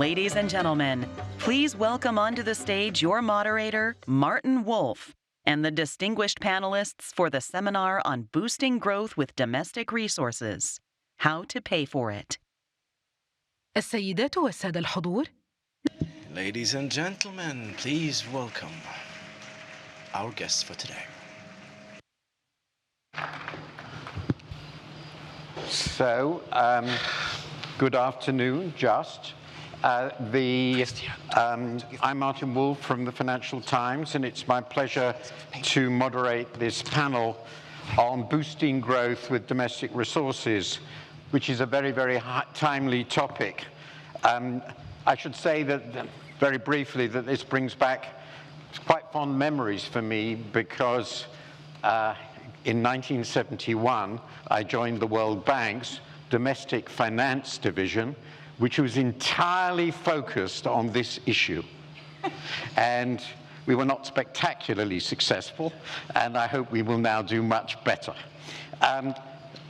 Ladies and gentlemen, please welcome onto the stage your moderator, Martin Wolf, and the distinguished panelists for the seminar on boosting growth with domestic resources, how to pay for it. السيدات والسادة الحضور. Ladies and gentlemen, please welcome our guests for today. So, good afternoon, just. I'm Martin Wolf from the Financial Times, and it's my pleasure to moderate this panel on boosting growth with domestic resources, which is a very, very timely topic. I should say that, very briefly, that this brings back quite fond memories for me because in 1971, I joined the World Bank's domestic finance division, which was entirely focused on this issue. And we were not spectacularly successful, and I hope we will now do much better.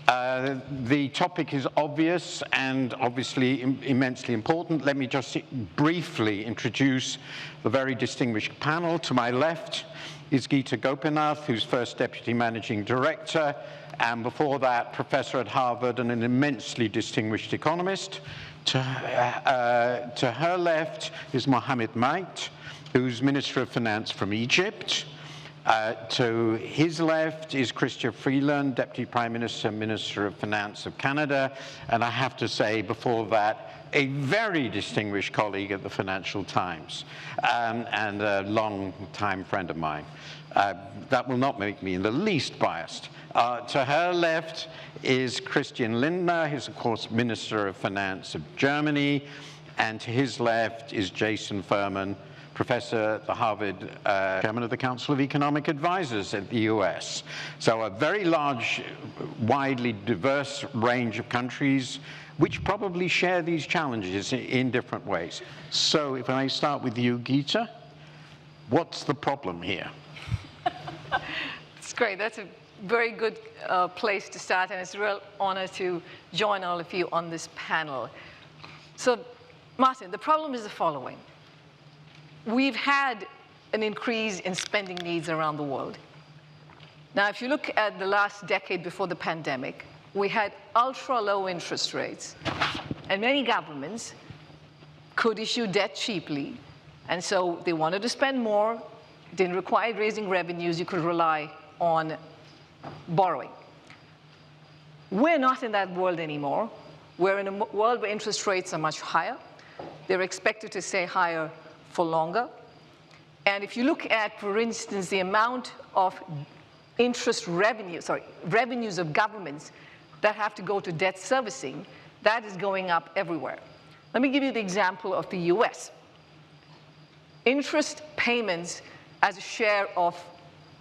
The topic is obvious and obviously immensely important. Let me just briefly introduce the very distinguished panel. To my left is Geeta Gopinath, who's first Deputy Managing Director, and before that, Professor at Harvard and an immensely distinguished economist. To her left is Mohamed Mait, who's Minister of Finance from Egypt. To his left is Chrystia Freeland, Deputy Prime Minister, Minister of Finance of Canada, and I have to say before that, a very distinguished colleague at the Financial Times, and a long-time friend of mine. That will not make me in the least biased. To her left is Christian Lindner, who's of course Minister of Finance of Germany, and to his left is Jason Furman, Professor at the Harvard, Chairman of the Council of Economic Advisors at the US. So a very large, widely diverse range of countries which probably share these challenges in different ways. So if I start with you, Geeta, what's the problem here? It's great. That's a very good place to start, and it's a real honor to join all of you on this panel. So, Martin, the problem is the following. We've had an increase in spending needs around the world. Now, if you look at the last decade before the pandemic, we had ultra-low interest rates, and many governments could issue debt cheaply, and so they wanted to spend more, didn't require raising revenues, you could rely on borrowing. We're not in that world anymore. We're in a world where interest rates are much higher. They're expected to stay higher for longer. And if you look at, for instance, the amount of revenues of governments that have to go to debt servicing, that is going up everywhere. Let me give you the example of the US. Interest payments as a share of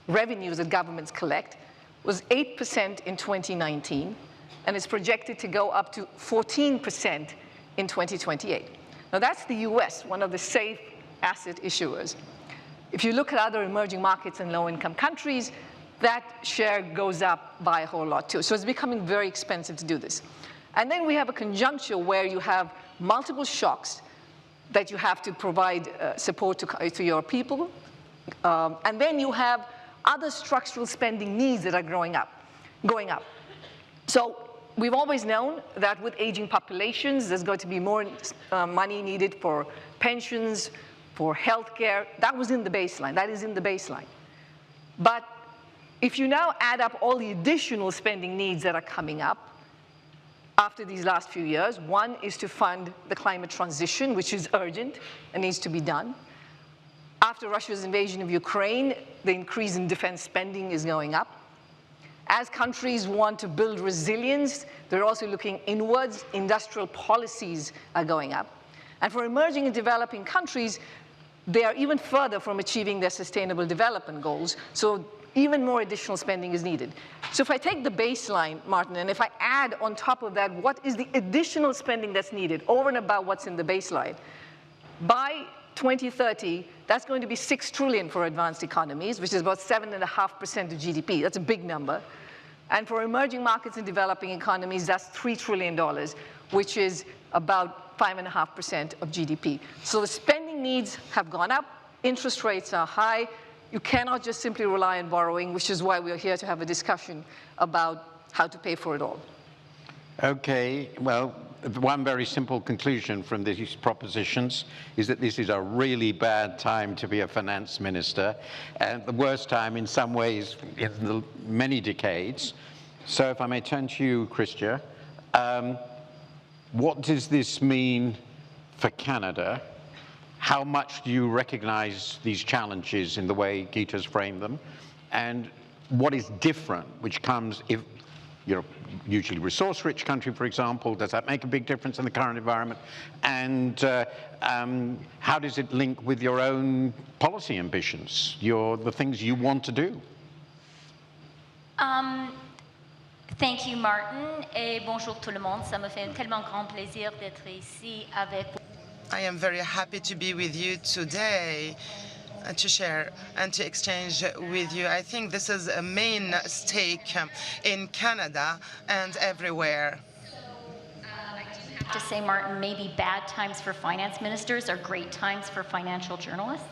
revenues that governments collect was 8% in 2019, and is projected to go up to 14% in 2028. Now that's the US, one of the safe asset issuers. If you look at other emerging markets and low-income countries, that share goes up by a whole lot too. So it's becoming very expensive to do this. And then we have a conjuncture where you have multiple shocks that you have to provide support to your people. And then you have other structural spending needs that are going up. So we've always known that with aging populations, there's going to be more money needed for pensions, for healthcare. That was in the baseline. That is in the baseline. But if you now add up all the additional spending needs that are coming up after these last few years, one is to fund the climate transition, which is urgent and needs to be done. After Russia's invasion of Ukraine, the increase in defense spending is going up. As countries want to build resilience, they're also looking inwards. Industrial policies are going up. And for emerging and developing countries, they are even further from achieving their sustainable development goals. So even more additional spending is needed. So if I take the baseline, Martin, and if I add on top of that, what is the additional spending that's needed over and above what's in the baseline? By 2030, that's going to be $6 trillion for advanced economies, which is about 7.5% of GDP. That's a big number. And for emerging markets and developing economies, that's $3 trillion, which is about 5.5% of GDP. So the spending needs have gone up, interest rates are high. You cannot just simply rely on borrowing, which is why we're here to have a discussion about how to pay for it all. Okay, well, one very simple conclusion from these propositions is that this is a really bad time to be a finance minister, and the worst time in some ways in the many decades. So if I may turn to you, Christia, what does this mean for Canada? How much do you recognize these challenges in the way Geeta's framed them? And what is different, which comes if you're usually resource-rich country, for example, does that make a big difference in the current environment? And how does it link with your own policy ambitions, the things you want to do? Thank you, Martin, et bonjour tout le monde. Ça me fait un tellement grand plaisir d'être ici avec vous. I am very happy to be with you today and to share and to exchange with you. I think this is a main stake in Canada and everywhere. I do have to say, Martin, maybe bad times for finance ministers are great times for financial journalists.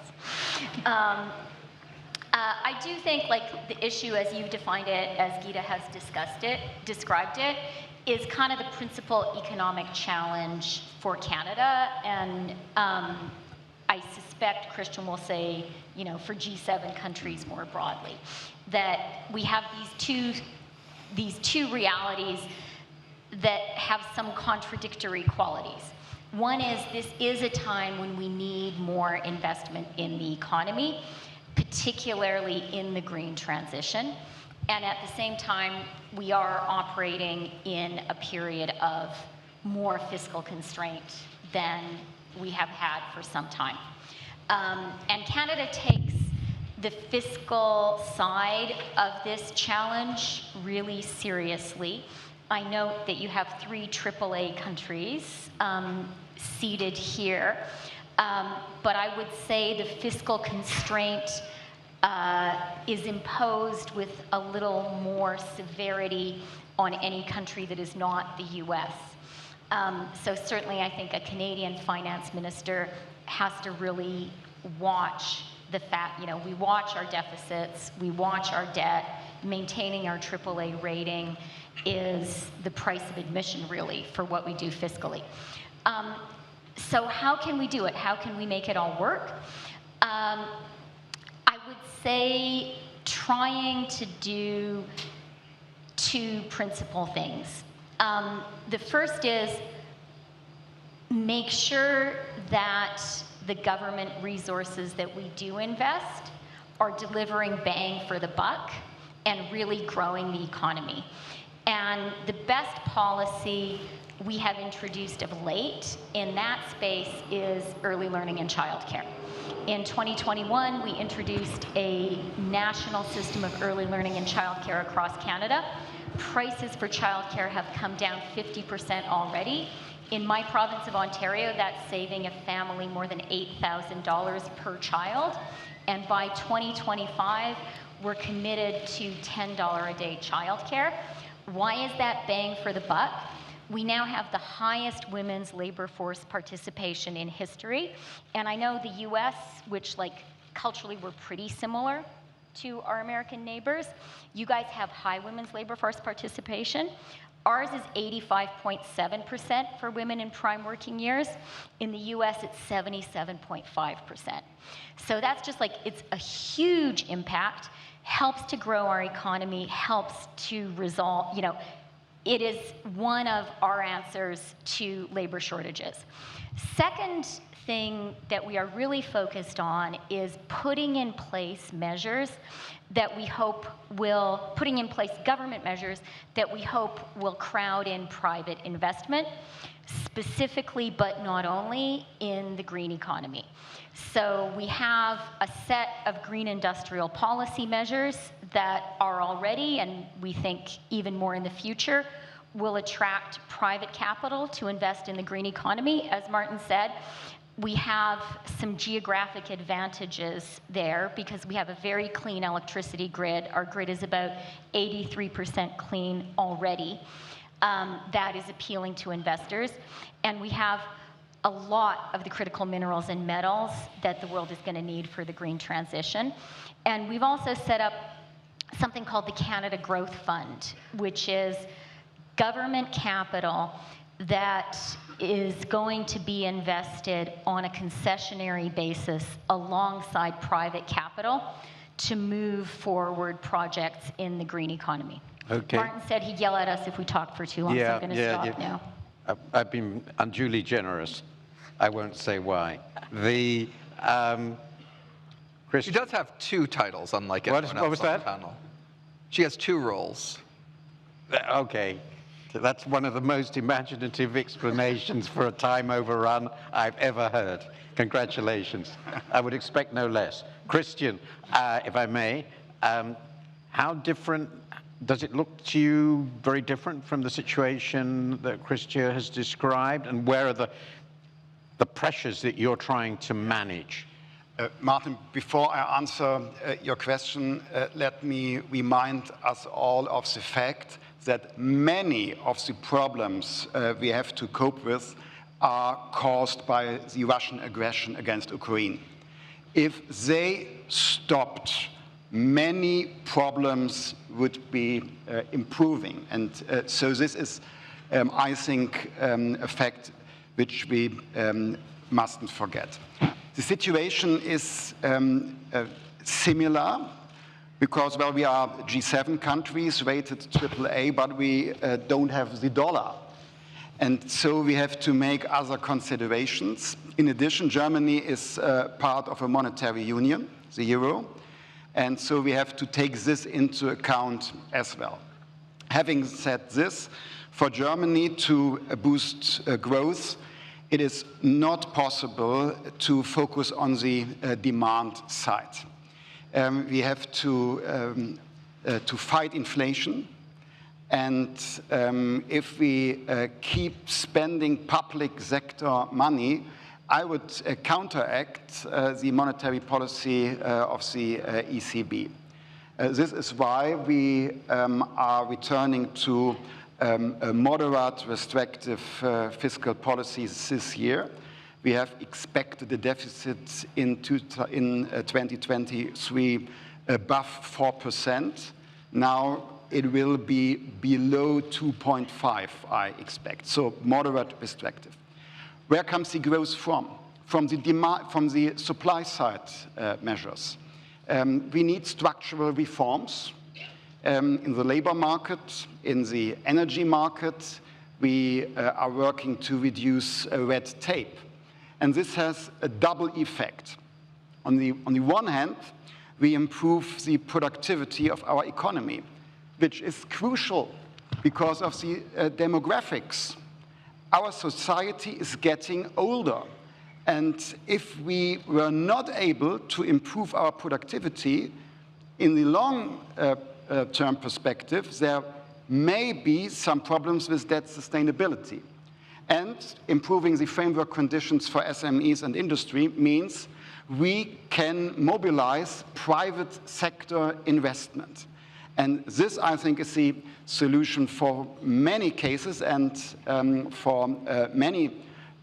I do think, like, the issue as you defined it, as Geeta has described it, is kind of the principal economic challenge for Canada, and I suspect Christian will say, you know, for G7 countries more broadly, that we have these two realities that have some contradictory qualities. One is this is a time when we need more investment in the economy, particularly in the green transition. And at the same time, we are operating in a period of more fiscal constraint than we have had for some time. And Canada takes the fiscal side of this challenge really seriously. I note that you have 3 AAA countries seated here. But I would say the fiscal constraint is imposed with a little more severity on any country that is not the US. So certainly I think a Canadian finance minister has to really watch the fact, you know, we watch our deficits, we watch our debt, maintaining our AAA rating is the price of admission really for what we do fiscally. So how can we do it? How can we make it all work? I would say trying to do 2 principal things. The first is make sure that the government resources that we do invest are delivering bang for the buck and really growing the economy. And the best policy we have introduced of late in that space is early learning and childcare. In 2021, we introduced a national system of early learning and childcare across Canada. Prices for childcare have come down 50% already. In my province of Ontario, that's saving a family more than $8,000 per child. And by 2025, we're committed to $10 a day childcare. Why is that bang for the buck? We now have the highest women's labor force participation in history. And I know the US, which like culturally we're pretty similar to our American neighbors, you guys have high women's labor force participation. Ours is 85.7% for women in prime working years. In the US, it's 77.5%. So that's just like, it's a huge impact, helps to grow our economy, helps to resolve, you know, it is one of our answers to labor shortages. Second thing that we are really focused on is putting in place measures that we hope will, putting in place government measures that we hope will crowd in private investment, specifically but not only in the green economy. So we have a set of green industrial policy measures that are already, and we think even more in the future, will attract private capital to invest in the green economy. As Martin said, we have some geographic advantages there because we have a very clean electricity grid. Our grid is about 83% clean already. That is appealing to investors. And we have a lot of the critical minerals and metals that the world is going to need for the green transition. And we've also set up something called the Canada Growth Fund, which is government capital that is going to be invested on a concessionary basis alongside private capital to move forward projects in the green economy. Okay. Martin said he'd yell at us if we talked for too long, so I'm going to stop now. I've been unduly generous. I won't say why. The She does have two titles, unlike everyone else what was on the that? panel. She has two roles. Okay. That's one of the most imaginative explanations for a time overrun I've ever heard. Congratulations. I would expect no less. Christian, if I may, how different does it look to you? Very different from the situation that Christian has described, and where are the pressures that you're trying to manage? Martin, before I answer your question, let me remind us all of the fact that many of the problems we have to cope with are caused by the Russian aggression against Ukraine. If they stopped, many problems would be improving. And so this is, I think, a fact which we mustn't forget. The situation is similar because, well, we are G7 countries rated AAA, but we don't have the dollar. And so we have to make other considerations. In addition, Germany is part of a monetary union, the euro. And so we have to take this into account as well. Having said this, for Germany to boost growth, it is not possible to focus on the demand side. We have to fight inflation. And if we keep spending public sector money, I would counteract the monetary policy of the ECB. This is why we are returning to a moderate, restrictive fiscal policies this year. We have expected a deficit in 2023 above 4%. Now it will be below 2.5, I expect. So moderate, restrictive. Where comes the growth from? From the demand, from the supply side measures. We need structural reforms in the labor market, in the energy market. We are working to reduce red tape. And this has a double effect. On the one hand, we improve the productivity of our economy, which is crucial because of the demographics. Our society is getting older. And if we were not able to improve our productivity in the long-term perspective, there may be some problems with that sustainability. And improving the framework conditions for SMEs and industry means we can mobilize private sector investment. And this, I think, is the solution for many cases and for many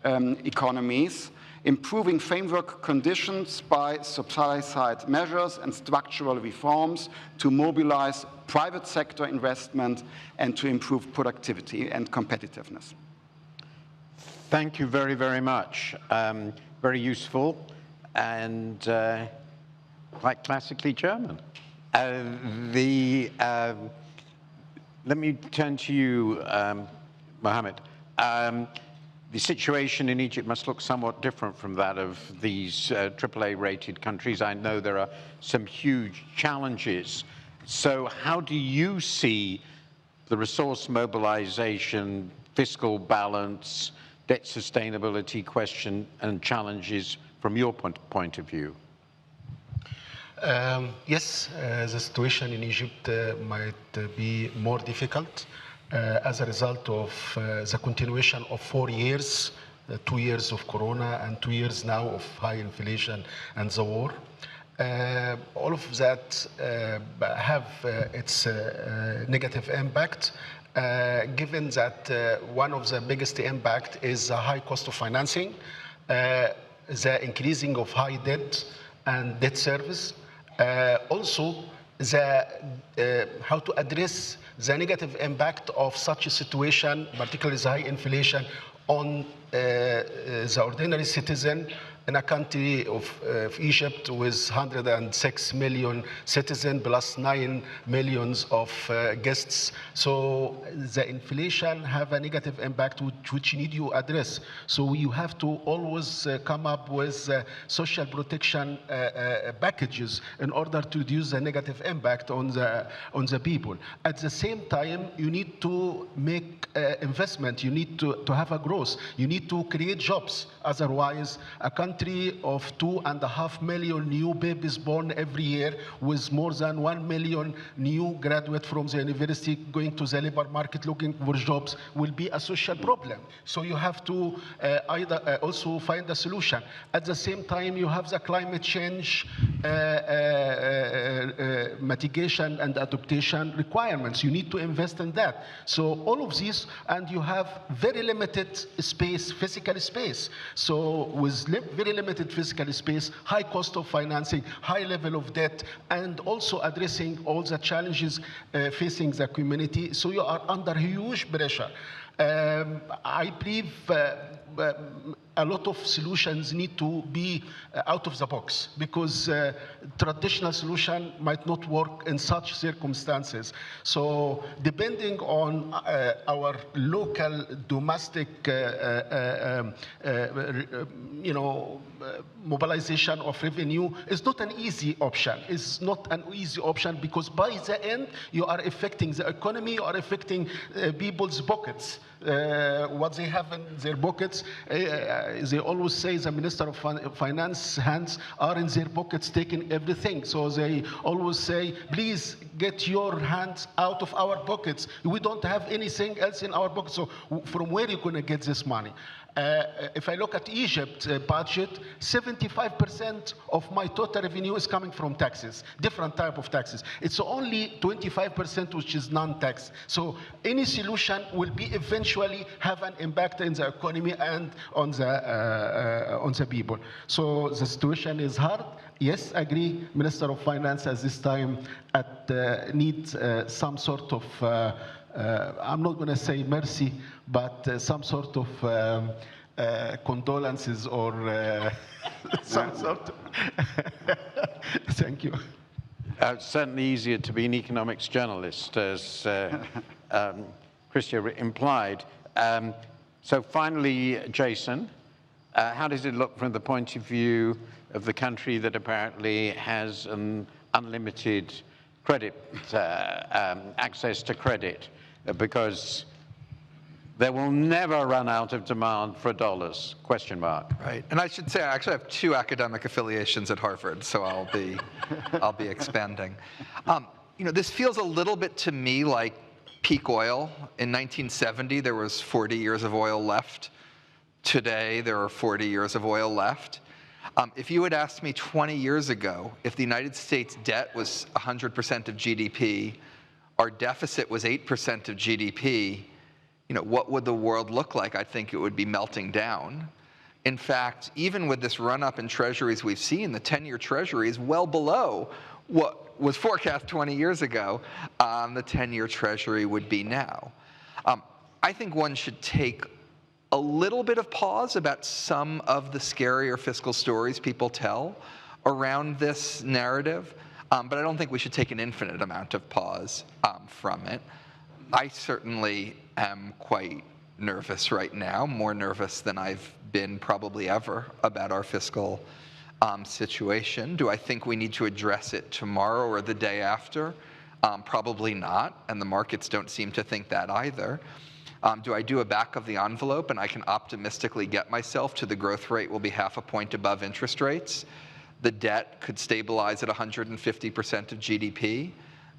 economies, improving framework conditions by supply-side measures and structural reforms to mobilize private sector investment and to improve productivity and competitiveness. Thank you very, very much. Very useful and quite classically German. Let me turn to you, Mohammed. The situation in Egypt must look somewhat different from that of these AAA-rated countries. I know there are some huge challenges. So how do you see the resource mobilization, fiscal balance, debt sustainability question and challenges from your point of view? Yes, the situation in Egypt might be more difficult as a result of the continuation of 4 years, 2 years of Corona and 2 years now of high inflation and the war. All of that have its negative impact given that one of the biggest impact is the high cost of financing, the increasing of high debt and debt service. Also, how to address the negative impact of such a situation, particularly the high inflation, on the ordinary citizen in a country of Egypt with 106 million citizens plus 9 million of guests. So the inflation have a negative impact which you need to address. So you have to always come up with social protection packages in order to reduce the negative impact on the people. At the same time, you need to make investment. You need to have a growth. You need to create jobs. Otherwise, a country of 2.5 million new babies born every year with more than 1 million new graduates from the university going to the labor market looking for jobs will be a social problem. So you have to also find a solution. At the same time, you have the climate change mitigation and adaptation requirements. You need to invest in that. So all of these, and you have very limited space, physical space. So with very limited physical space, high cost of financing, high level of debt, and also addressing all the challenges facing the community. So you are under huge pressure. I believe a lot of solutions need to be out of the box because traditional solution might not work in such circumstances. So depending on our local domestic mobilization of revenue is not an easy option. It's not an easy option because by the end you are affecting the economy, you are affecting people's pockets. What they have in their pockets, they always say the Minister of Finance hands are in their pockets taking everything. So they always say, please get your hands out of our pockets. We don't have anything else in our pockets. So from where are you going to get this money? If I look at Egypt's budget, 75% of my total revenue is coming from taxes, different type of taxes. It's only 25% which is non-tax. So any solution will be eventually have an impact in the economy and on the people. So the situation is hard. Yes, I agree. Minister of Finance at this time needs some sort of I'm not going to say mercy, but some sort of condolences or some sort of thank you. It's certainly easier to be an economics journalist, as Christia implied. So finally, Jason, how does it look from the point of view of the country that apparently has an unlimited credit, access to credit? Because they will never run out of demand for dollars, question mark. Right, and I should say I actually have 2 academic affiliations at Harvard, so I'll be expanding. This feels a little bit to me like peak oil. In 1970, there was 40 years of oil left. Today, there are 40 years of oil left. If you had asked me 20 years ago if the United States debt was 100% of GDP, our deficit was 8% of GDP, what would the world look like? I think it would be melting down. In fact, even with this run-up in treasuries we've seen, the 10-year treasury is well below what was forecast 20 years ago the 10-year treasury would be now. I think one should take a little bit of pause about some of the scarier fiscal stories people tell around this narrative. But I don't think we should take an infinite amount of pause from it. I certainly am quite nervous right now, more nervous than I've been probably ever about our fiscal situation. Do I think we need to address it tomorrow or the day after? Probably not, and the markets don't seem to think that either. Do I do a back of the envelope and I can optimistically get myself to the growth rate will be 0.5 point above interest rates? The debt could stabilize at 150% of GDP.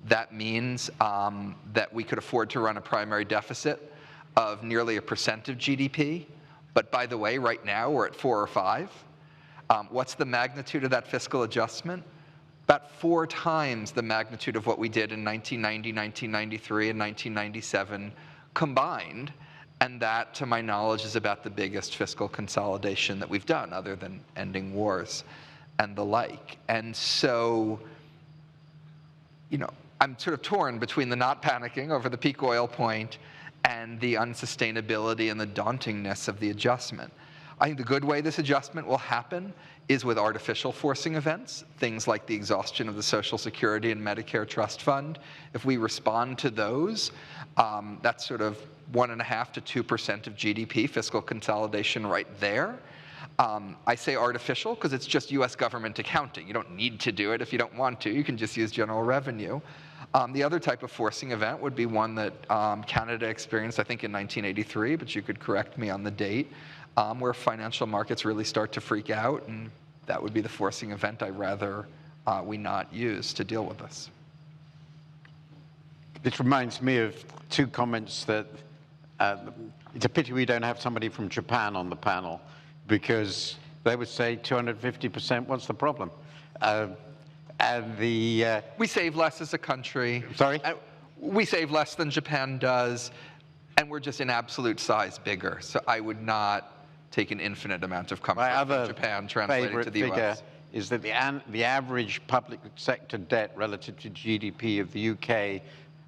That means that we could afford to run a primary deficit of nearly 1% of GDP. But by the way, right now we're at 4 or 5. What's the magnitude of that fiscal adjustment? About 4 times the magnitude of what we did in 1990, 1993, and 1997 combined. And that, to my knowledge, is about the biggest fiscal consolidation that we've done, other than ending wars and the like. And so, I'm sort of torn between the not panicking over the peak oil point and the unsustainability and the dauntingness of the adjustment. I think the good way this adjustment will happen is with artificial forcing events, things like the exhaustion of the Social Security and Medicare Trust Fund. If we respond to those, that's sort of 1.5% to 2% of GDP, fiscal consolidation right there. I say artificial because it's just US government accounting. You don't need to do it if you don't want to. You can just use general revenue. The other type of forcing event would be one that Canada experienced, I think, in 1983, but you could correct me on the date, where financial markets really start to freak out, and that would be the forcing event I'd rather we not use to deal with this. This reminds me of two comments that it's a pity we don't have somebody from Japan on the panel, because they would say 250%, what's the problem? We save less as a country. Sorry? We save less than Japan does, and we're just in absolute size bigger. So I would not take an infinite amount of comfort from Japan translated to the US. Is that the average public sector debt relative to GDP of the UK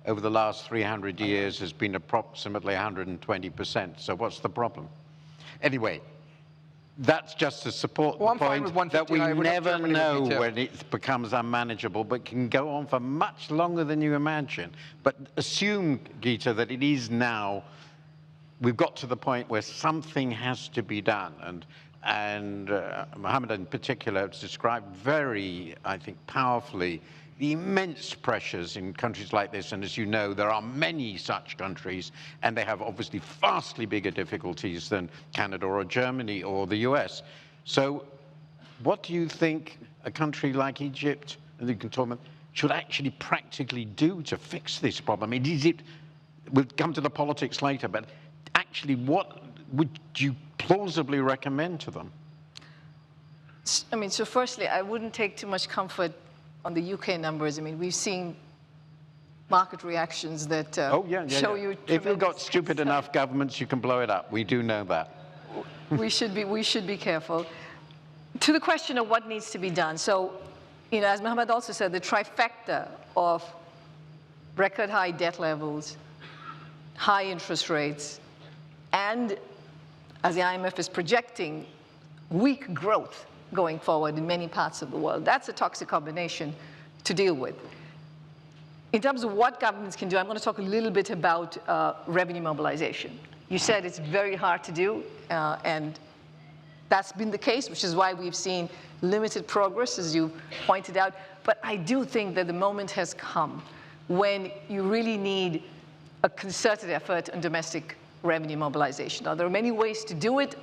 over the last 300 years has been approximately 120%. So what's the problem? Anyway, that's just to support the point that we never know when it becomes unmanageable, but can go on for much longer than you imagine. But assume, Geeta, that it is now, we've got to the point where something has to be done. And Mohammed in particular has described very, I think, powerfully the immense pressures in countries like this. And as you know, there are many such countries, and they have obviously vastly bigger difficulties than Canada or Germany or the US. So what do you think a country like Egypt, and you can talk about, should actually practically do to fix this problem? We'll come to the politics later, but actually what would you plausibly recommend to them? I mean, so firstly, I wouldn't take too much comfort on the UK numbers. I mean, we've seen market reactions that show you. If you've got stupid enough governments, you can blow it up. We do know that. We should be careful. To the question of what needs to be done. So, as Mohammed also said, the trifecta of record high debt levels, high interest rates, and as the IMF is projecting, weak growth going forward in many parts of the world. That's a toxic combination to deal with. In terms of what governments can do, I'm going to talk a little bit about revenue mobilization. You said it's very hard to do, and that's been the case, which is why we've seen limited progress, as you pointed out. But I do think that the moment has come when you really need a concerted effort on domestic revenue mobilization. Now, there are many ways to do it.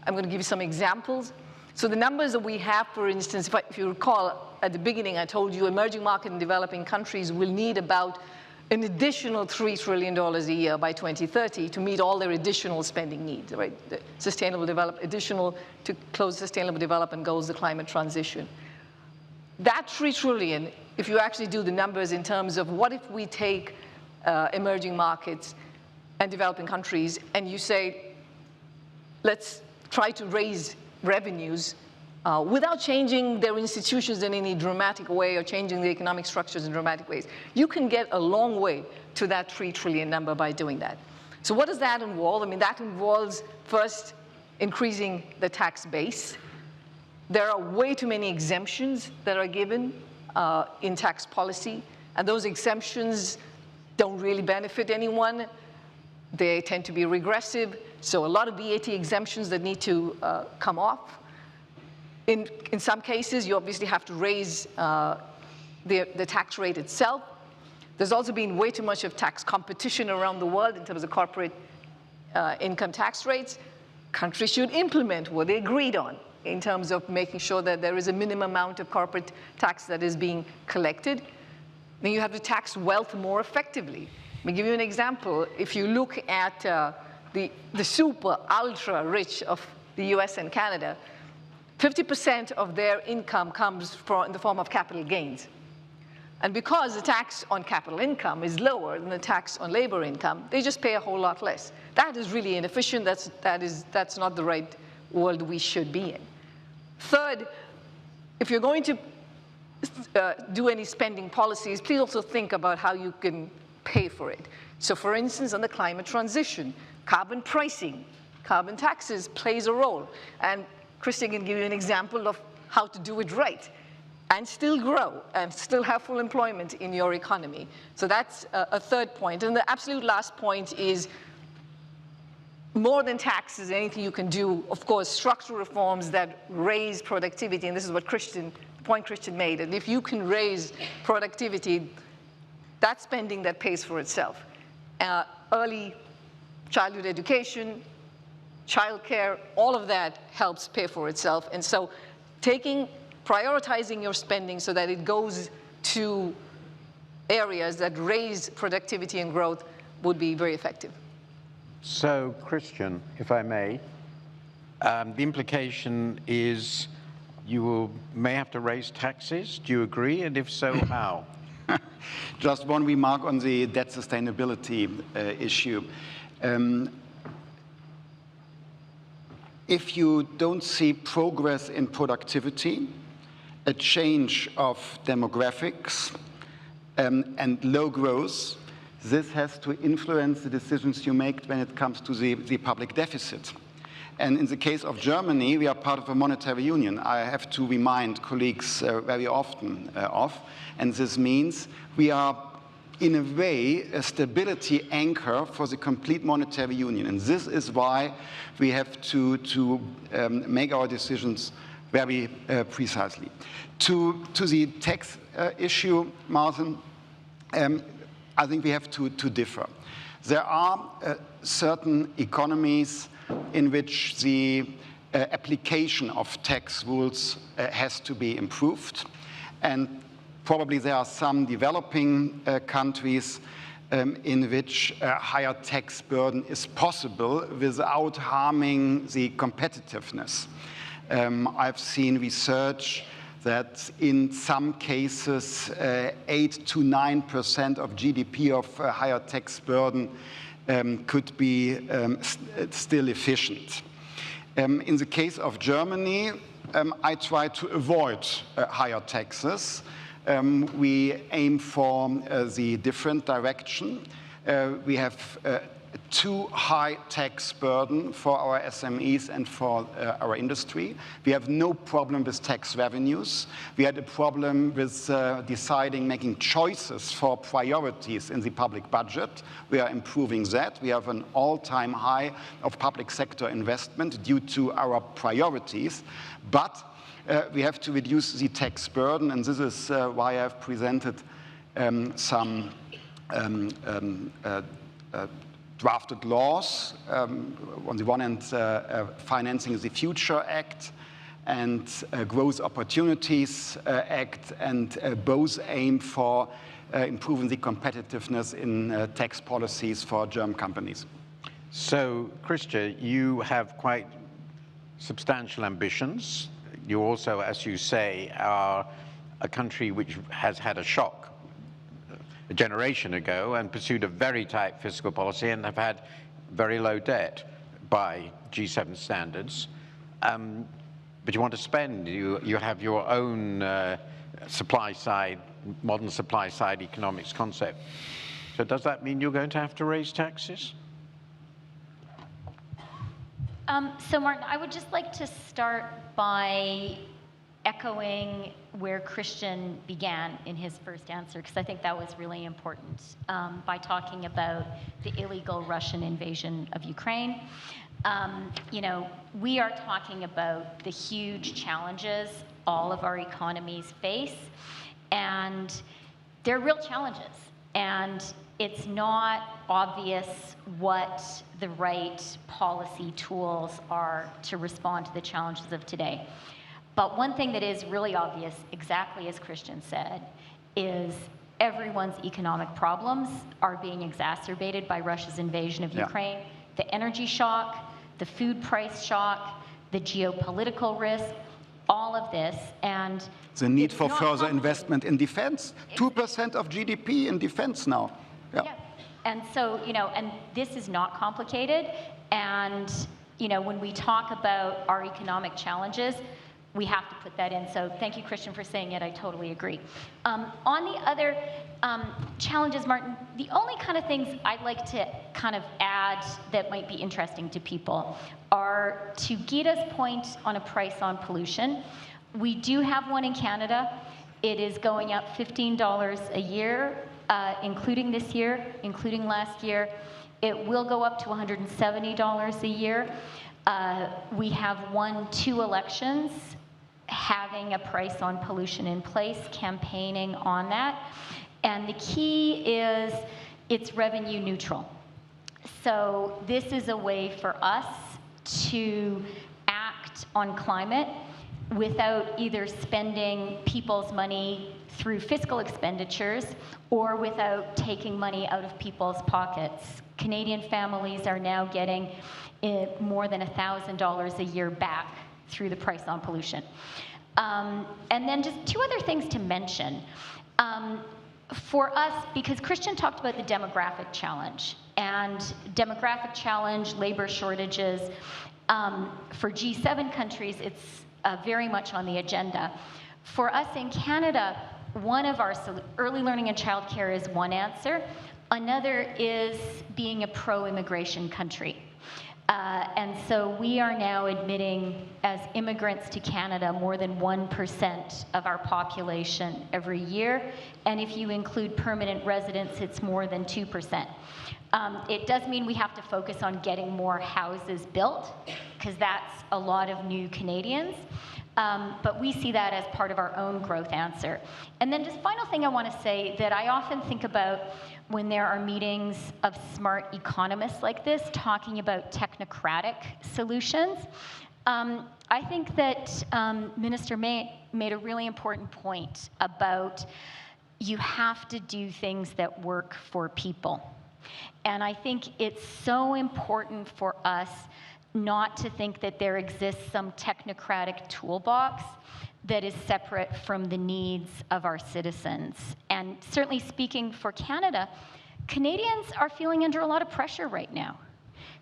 I'm going to give you some examples. So the numbers that we have, for instance, if you recall, at the beginning I told you emerging market and developing countries will need about an additional $3 trillion a year by 2030 to meet all their additional spending needs, right? The additional to close sustainable development goals, the climate transition. That $3 trillion, if you actually do the numbers in terms of what if we take emerging markets and developing countries and you say, let's try to raise revenues without changing their institutions in any dramatic way or changing the economic structures in dramatic ways. You can get a long way to that $3 trillion number by doing that. So what does that involve? I mean, that involves first increasing the tax base. There are way too many exemptions that are given in tax policy, and those exemptions don't really benefit anyone. They tend to be regressive. So a lot of VAT exemptions that need to come off. In some cases, you obviously have to raise the tax rate itself. There's also been way too much of tax competition around the world in terms of corporate income tax rates. Countries should implement what they agreed on in terms of making sure that there is a minimum amount of corporate tax that is being collected. Then you have to tax wealth more effectively. Let me give you an example. If you look at the super ultra rich of the US and Canada, 50% of their income comes in the form of capital gains. And because the tax on capital income is lower than the tax on labor income, they just pay a whole lot less. That is really inefficient. That's not the right world we should be in. Third, if you're going to do any spending policies, please also think about how you can pay for it. So for instance, on the climate transition, carbon pricing, carbon taxes plays a role. And Christian can give you an example of how to do it right and still grow and still have full employment in your economy. So that's a third point. And the absolute last point is more than taxes, anything you can do, of course, structural reforms that raise productivity, and this is what the point Christian made, and if you can raise productivity, that's spending that pays for itself. Early childhood education, childcare, all of that helps pay for itself. And so prioritizing your spending so that it goes to areas that raise productivity and growth would be very effective. So, Christian, if I may, the implication is you may have to raise taxes. Do you agree? And if so, how? Just one remark on the debt sustainability issue. If you don't see progress in productivity, a change of demographics, and low growth, this has to influence the decisions you make when it comes to the public deficit. And in the case of Germany, we are part of a monetary union. I have to remind colleagues very often of, and this means we are, in a way, a stability anchor for the complete monetary union. And this is why we have to make our decisions very precisely. To the tax issue, Martin, I think we have to differ. There are certain economies in which the application of tax rules has to be improved. And probably there are some developing countries in which a higher tax burden is possible without harming the competitiveness. I've seen research that in some cases 8 to 9% of GDP of a higher tax burden could be still efficient. In the case of Germany, I try to avoid higher taxes. We aim for the different direction. We have too high tax burden for our SMEs and for our industry. We have no problem with tax revenues. We had a problem with making choices for priorities in the public budget. We are improving that. We have an all-time high of public sector investment due to our priorities. But we have to reduce the tax burden, and this is why I've presented some drafted laws. On the one hand, Financing the Future Act and Growth Opportunities Act, and both aim for improving the competitiveness in tax policies for German companies. So, Christian, you have quite substantial ambitions. You also, as you say, are a country which has had a shock a generation ago and pursued a very tight fiscal policy and have had very low debt by G7 standards. But you want to spend. You have your own supply side, modern supply side economics concept. So does that mean you're going to have to raise taxes? So Martin, I would just like to start by echoing where Christian began in his first answer, because I think that was really important, by talking about the illegal Russian invasion of Ukraine. We are talking about the huge challenges all of our economies face, and they're real challenges. And it's not obvious what the right policy tools are to respond to the challenges of today. But one thing that is really obvious, exactly as Christian said, is everyone's economic problems are being exacerbated by Russia's invasion of Ukraine. The energy shock, the food price shock, the geopolitical risk, all of this, and the need it's for not further complicated. investment in defense. 2% of GDP in defense now. Yeah. Yeah. And so, and this is not complicated. And, when we talk about our economic challenges, we have to put that in. So thank you, Christian, for saying it. I totally agree. On the other challenges, Martin, the only kind of things I'd like to kind of add that might be interesting to people are, to Geeta's point on a price on pollution, we do have one in Canada. It is going up $15 a year, including this year, including last year. It will go up to $170 a year. We have won 2 elections having a price on pollution in place, campaigning on that. And the key is it's revenue neutral. So this is a way for us to act on climate without either spending people's money through fiscal expenditures or without taking money out of people's pockets. Canadian families are now getting more than $1,000 a year back through the price on pollution. And then just 2 other things to mention. For us, because Christian talked about the demographic challenge, and demographic challenge, labor shortages, for G7 countries, it's very much on the agenda. For us in Canada, one of our early learning and childcare is one answer. Another is being a pro-immigration country. And so we are now admitting, as immigrants to Canada, more than 1% of our population every year. And if you include permanent residents, it's more than 2%. It does mean we have to focus on getting more houses built, because that's a lot of new Canadians. But we see that as part of our own growth answer. And then just final thing I want to say that I often think about when there are meetings of smart economists like this talking about technocratic solutions. I think that Minister May made a really important point about you have to do things that work for people. And I think it's so important for us not to think that there exists some technocratic toolbox that is separate from the needs of our citizens. And certainly speaking for Canada, Canadians are feeling under a lot of pressure right now.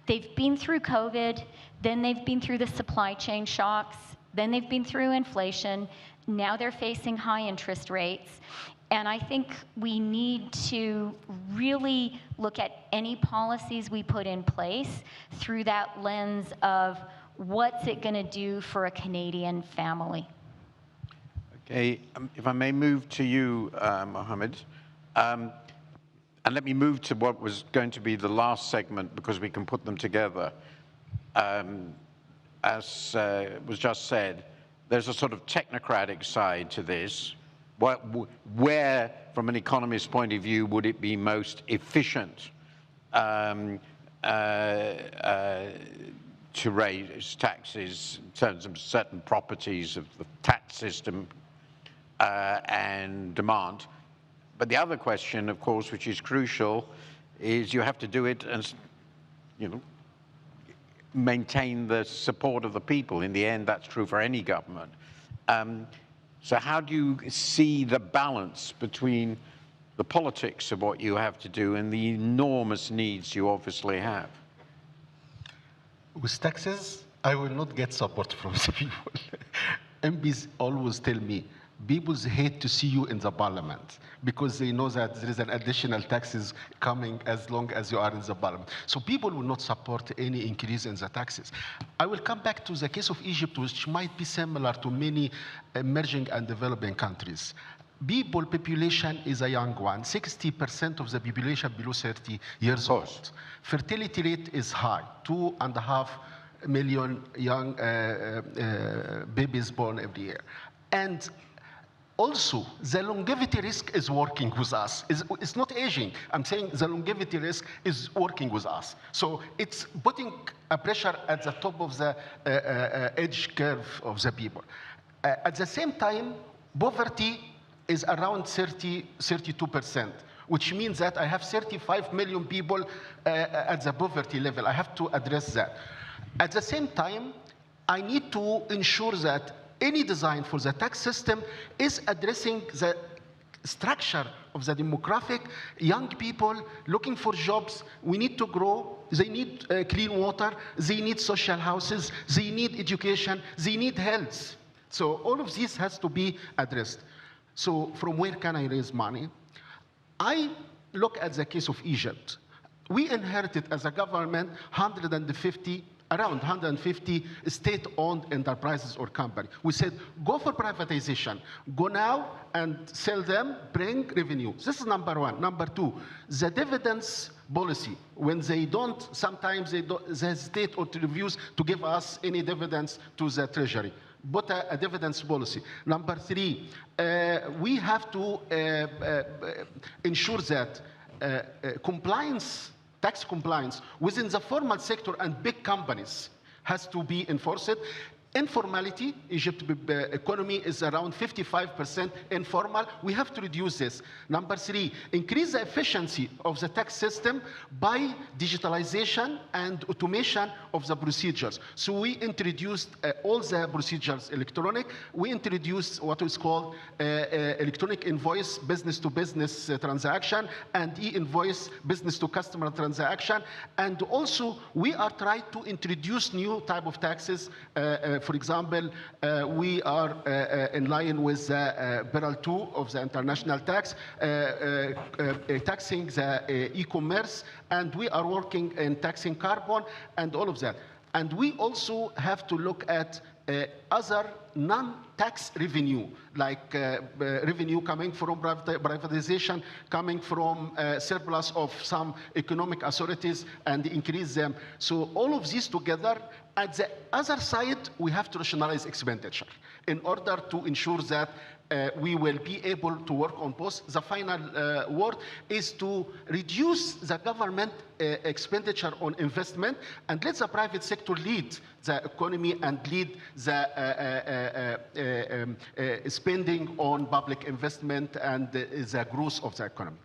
They've been through COVID, then they've been through the supply chain shocks, then they've been through inflation, now they're facing high interest rates. And I think we need to really look at any policies we put in place through that lens of what's it going to do for a Canadian family. Okay, if I may move to you, Mohammed, and let me move to what was going to be the last segment, because we can put them together. As was just said, there's a sort of technocratic side to this. Where, from an economist's point of view, would it be most efficient to raise taxes in terms of certain properties of the tax system and demand? But the other question, of course, which is crucial, is you have to do it and, maintain the support of the people. In the end, that's true for any government. So how do you see the balance between the politics of what you have to do and the enormous needs you obviously have? With taxes, I will not get support from the people. MPs always tell me, people hate to see you in the parliament because they know that there is an additional taxes coming as long as you are in the parliament. So people will not support any increase in the taxes. I will come back to the case of Egypt, which might be similar to many emerging and developing countries. Population is a young one. 60% of the population below 30 years old. Fertility rate is high, 2.5 million young babies born every year. And also, the longevity risk is working with us. It's not aging. I'm saying the longevity risk is working with us. So it's putting a pressure at the top of the age curve of the people. At the same time, poverty is around 32%, which means that I have 35 million people at the poverty level. I have to address that. At the same time, I need to ensure that any design for the tax system is addressing the structure of the demographic, young people looking for jobs. We need to grow. They need clean water. They need social houses. They need education. They need health. So all of this has to be addressed. So from where can I raise money? I look at the case of Egypt. We inherited as a government around 150 state-owned enterprises or companies. We said, go for privatization. Go now and sell them, bring revenue. This is number one. Number two, the dividends policy. When they don't, sometimes they hesitate or to refuse to give us any dividends to the treasury. But a dividends policy. Number three, we have to ensure that tax compliance within the formal sector and big companies has to be enforced. Informality, Egypt's economy is around 55% informal. We have to reduce this. Number three, increase the efficiency of the tax system by digitalization and automation of the procedures. So we introduced all the procedures electronic. We introduced what is called electronic invoice business-to-business transaction and e-invoice business-to-customer transaction. And also, we are trying to introduce new type of taxes. For example, we are in line with Barrel 2 of the international tax, taxing the e-commerce, and we are working in taxing carbon and all of that. And we also have to look at other non-tax revenue, like revenue coming from privatization, coming from surplus of some economic authorities and increase them. So all of these together. At the other side, we have to rationalize expenditure in order to ensure that we will be able to work on both. The final word is to reduce the government expenditure on investment and let the private sector lead the economy and lead the spending on public investment and the growth of the economy.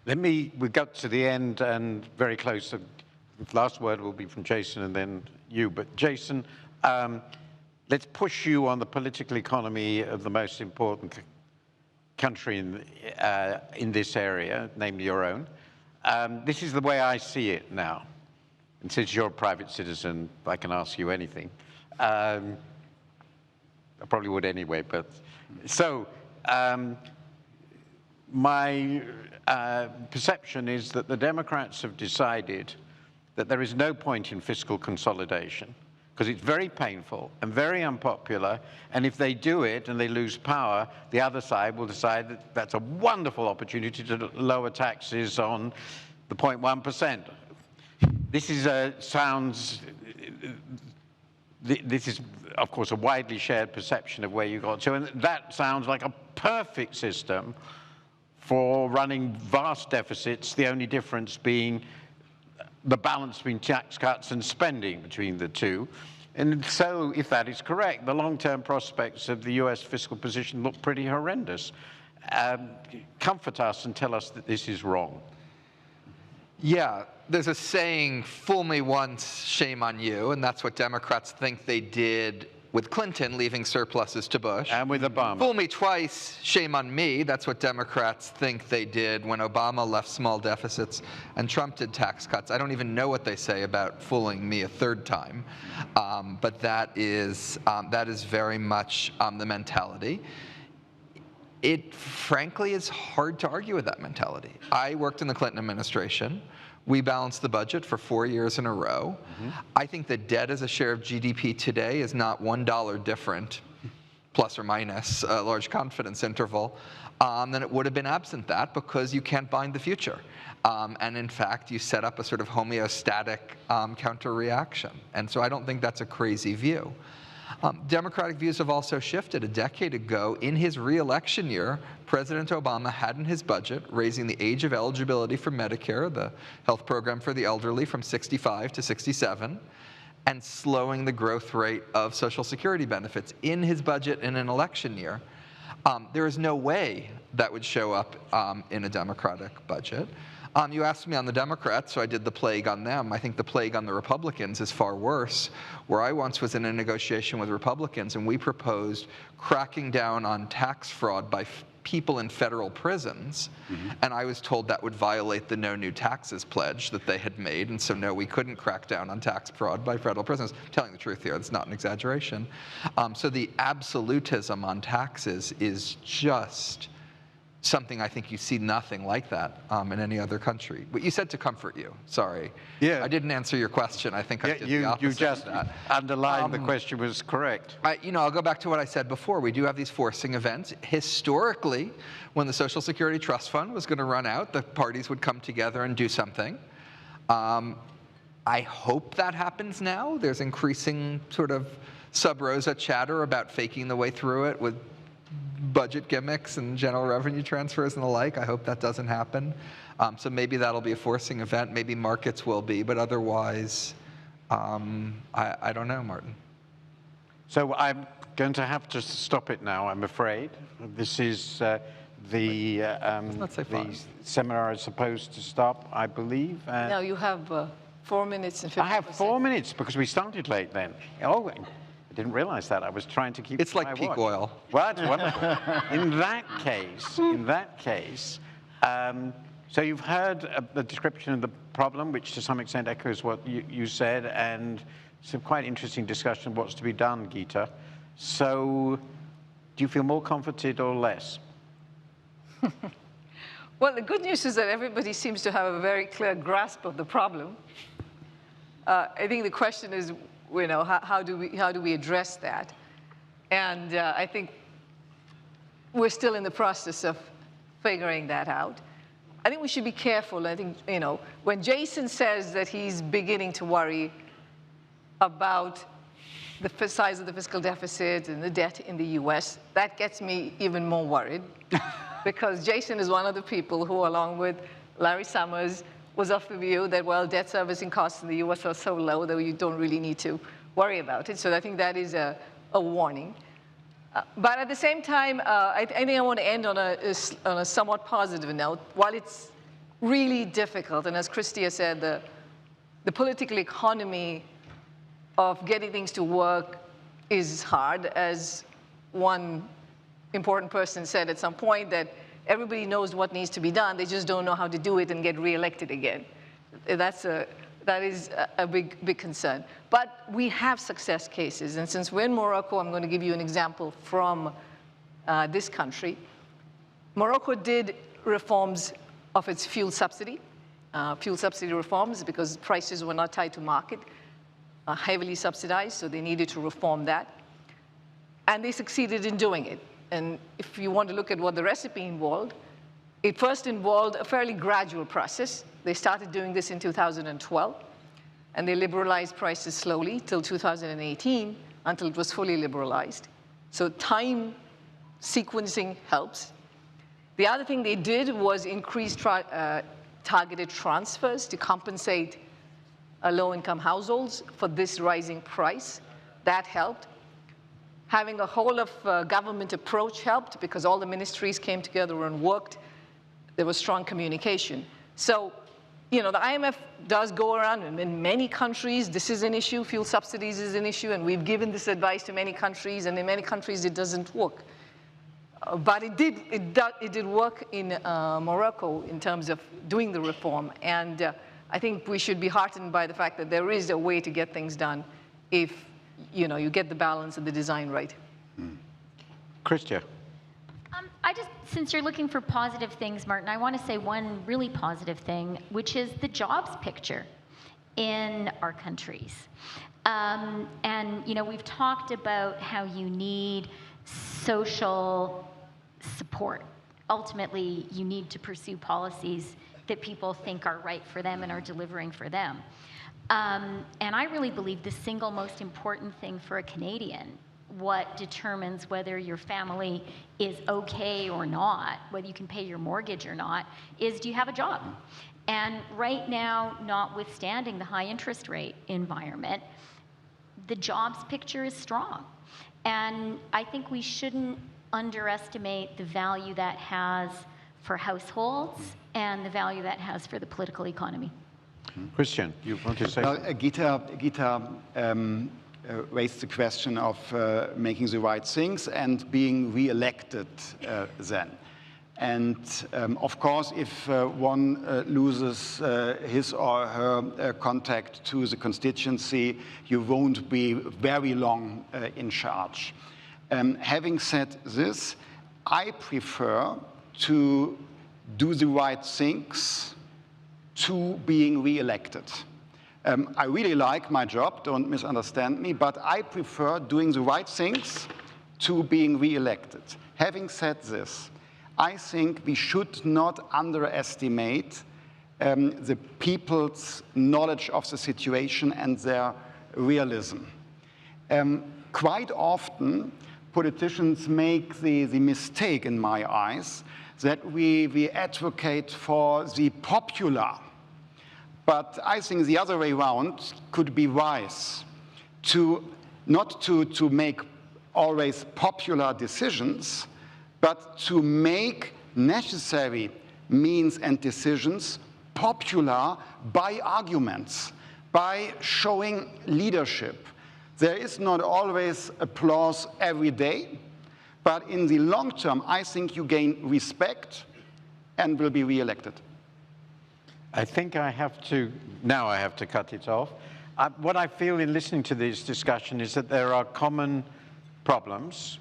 We got to the end and very close. The last word will be from Jason and then you. But Jason, let's push you on the political economy of the most important country in this area, namely your own. This is the way I see it now. And since you're a private citizen, I can ask you anything. I probably would anyway, but so my perception is that the Democrats have decided that there is no point in fiscal consolidation because it's very painful and very unpopular, and if they do it and they lose power, the other side will decide that that's a wonderful opportunity to lower taxes on the 0.1%. This is this is, of course, a widely shared perception of where you got to, and that sounds like a perfect system for running vast deficits, the only difference being the balance between tax cuts and spending between the two. And so, if that is correct, the long-term prospects of the US fiscal position look pretty horrendous. Comfort us and tell us that this is wrong. Yeah, there's a saying, fool me once, shame on you, and that's what Democrats think they did with Clinton leaving surpluses to Bush. And with Obama. Fool me twice, shame on me. That's what Democrats think they did when Obama left small deficits and Trump did tax cuts. I don't even know what they say about fooling me a third time. But that is very much the mentality. It, frankly, is hard to argue with that mentality. I worked in the Clinton administration. We balanced the budget for 4 years in a row. I think the debt as a share of GDP today is not $1 different, plus or minus a large confidence interval, than it would have been absent that, because you can't bind the future. And in fact, you set up a sort of homeostatic counter-reaction. And so I don't think that's a crazy view. Democratic views have also shifted. A decade ago, in his re-election year, President Obama had in his budget raising the age of eligibility for Medicare, the health program for the elderly, from 65 to 67, and slowing the growth rate of Social Security benefits in his budget in an election year. There is no way that would show up in a Democratic budget. You asked me on the Democrats, so I did the plague on them. I think the plague on the Republicans is far worse, where I once was in a negotiation with Republicans, and we proposed cracking down on tax fraud by people in federal prisons, and I was told that would violate the No New Taxes pledge that they had made, and so no, we couldn't crack down on tax fraud by federal prisons. I'm telling the truth here, it's not an exaggeration. So the absolutism on taxes is just something I think you see nothing like that in any other country. But you said to comfort you, sorry. Yeah. I didn't answer your question. I think I did the opposite you just of that. underlined the question was correct. I'll go back to what I said before. We do have these forcing events. Historically, when the Social Security Trust Fund was going to run out, the parties would come together and do something. I hope that happens now. There's increasing sort of sub rosa chatter about faking the way through it with budget gimmicks and general revenue transfers and the like. I hope that doesn't happen. So maybe that'll be a forcing event. Maybe markets will be, but otherwise, I don't know, Martin. So I'm going to have to stop it now, I'm afraid. This is the seminar is supposed to stop, I believe. No, you have 4 minutes and 50%. I have 4 minutes because we started late then. Oh, I didn't realize that. I was trying to keep. It's like peak oil. Well, that's wonderful. In that case, so you've heard the description of the problem, which to some extent echoes what you said, and some quite interesting discussion of what's to be done, Geeta. So, do you feel more comforted or less? Well, the good news is that everybody seems to have a very clear grasp of the problem. I think the question is, how do we address that? And I think we're still in the process of figuring that out. I think we should be careful. I think, when Jason says that he's beginning to worry about the size of the fiscal deficit and the debt in the US, that gets me even more worried because Jason is one of the people who, along with Larry Summers, was of the view that, well, debt servicing costs in the US are so low that you don't really need to worry about it. So I think that is a warning. But at the same time, I think I want to end on a somewhat positive note. While it's really difficult, and as Christia said, the political economy of getting things to work is hard. As one important person said at some point, that everybody knows what needs to be done, they just don't know how to do it and get reelected again. That is a big concern. But we have success cases, and since we're in Morocco, I'm going to give you an example from this country. Morocco did reforms of its fuel subsidy reforms, because prices were not tied to market, heavily subsidized, so they needed to reform that. And they succeeded in doing it. And if you want to look at what the recipe involved, it first involved a fairly gradual process. They started doing this in 2012, and they liberalized prices slowly till 2018, until it was fully liberalized. So time sequencing helps. The other thing they did was increase targeted transfers to compensate low-income households for this rising price. That helped. Having a whole of government approach helped, because all the ministries came together and worked. There was strong communication. So, the IMF does go around, and in many countries, this is an issue. Fuel subsidies is an issue, and we've given this advice to many countries, and in many countries, it doesn't work. But it did work in Morocco in terms of doing the reform. And I think we should be heartened by the fact that there is a way to get things done if you get the balance and the design right. Christia. Since you're looking for positive things, Martin, I want to say one really positive thing, which is the jobs picture in our countries. And we've talked about how you need social support. Ultimately, you need to pursue policies that people think are right for them and are delivering for them. And I really believe the single most important thing for a Canadian, what determines whether your family is okay or not, whether you can pay your mortgage or not, is, do you have a job? And right now, notwithstanding the high interest rate environment, the jobs picture is strong. And I think we shouldn't underestimate the value that has for households and the value that has for the political economy. Christian, you want to say Well, something? Gita raised the question of making the right things and being re-elected then. And of course, if one loses his or her contact to the constituency, you won't be very long in charge. Having said this, I prefer to do the right things to being re-elected. I really like my job, don't misunderstand me, but I prefer doing the right things to being re-elected. Having said this, I think we should not underestimate the people's knowledge of the situation and their realism. Quite often, politicians make the mistake, in my eyes, that we advocate for the popular. But I think the other way around could be wise, not to make always popular decisions, but to make necessary means and decisions popular by arguments, by showing leadership. There is not always applause every day, but in the long term, I think you gain respect and will be re-elected. I think I have to cut it off. What I feel in listening to this discussion is that there are common problems,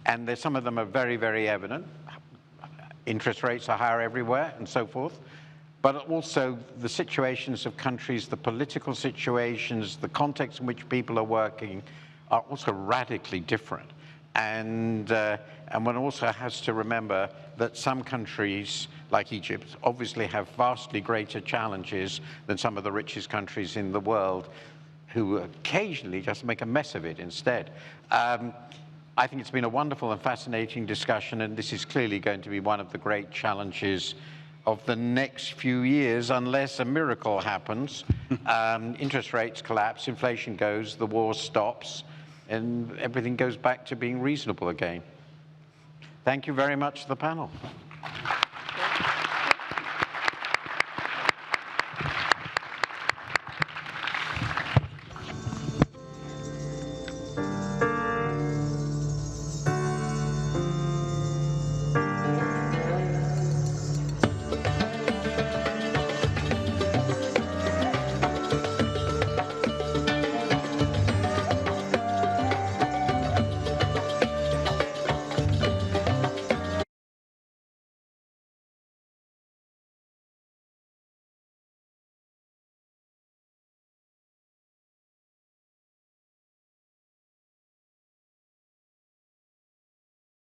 and some of them are very, very evident. Interest rates are higher everywhere and so forth. But also the situations of countries, the political situations, the context in which people are working are also radically different. And one also has to remember that some countries, like Egypt, obviously have vastly greater challenges than some of the richest countries in the world, who occasionally just make a mess of it instead. I think it's been a wonderful and fascinating discussion, and this is clearly going to be one of the great challenges of the next few years, unless a miracle happens. Interest rates collapse, inflation goes, the war stops, and everything goes back to being reasonable again. Thank you very much to the panel.